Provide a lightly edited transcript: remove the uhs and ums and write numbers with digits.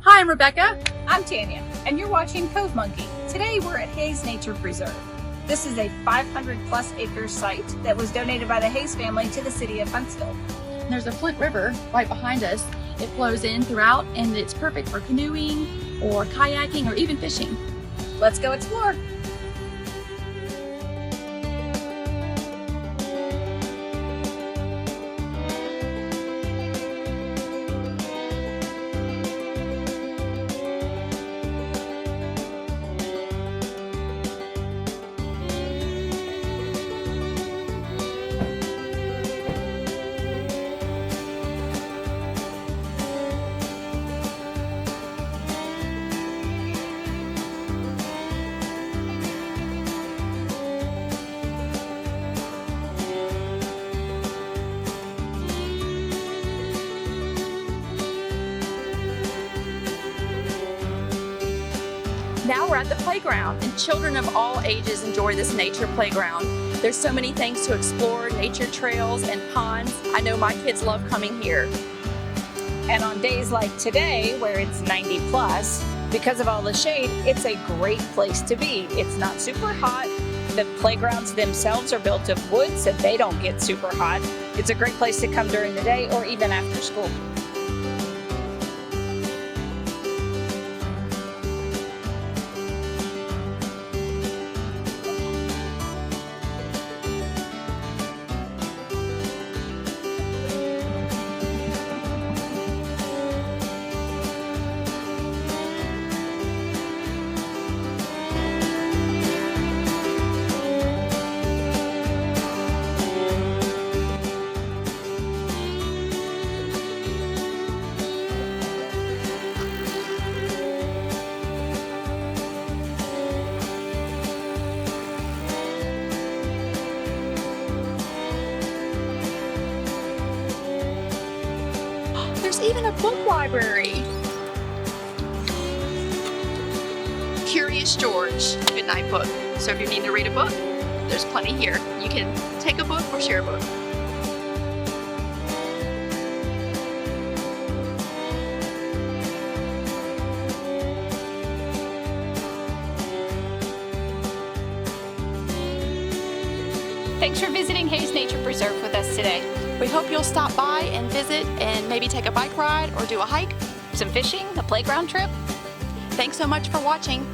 Hi, I'm Rebecca. I'm Tanya, and you're watching Cove Monkey. Today we're at Hayes Nature Preserve. This is a 500+ acre site that was donated by the Hayes family to the city of Huntsville. There's a Flint River right behind us. It flows in throughout and it's perfect for canoeing or kayaking or even fishing. Let's go explore. Now we're at the playground, and children of all ages enjoy this nature playground. There's so many things to explore, nature trails and ponds. I know my kids love coming here. And on days like today, where it's 90+, because of all the shade, it's a great place to be. It's not super hot. The playgrounds themselves are built of wood, so they don't get super hot. It's a great place to come during the day or even after school. There's even a book library. Curious George Goodnight book. So if you need to read a book, there's plenty here. You can take a book or share a book. Thanks for visiting Hayes Nature Preserve with us today. We hope you'll stop by and visit and maybe take a bike ride or do a hike. Some fishing, a playground trip. Thanks so much for watching.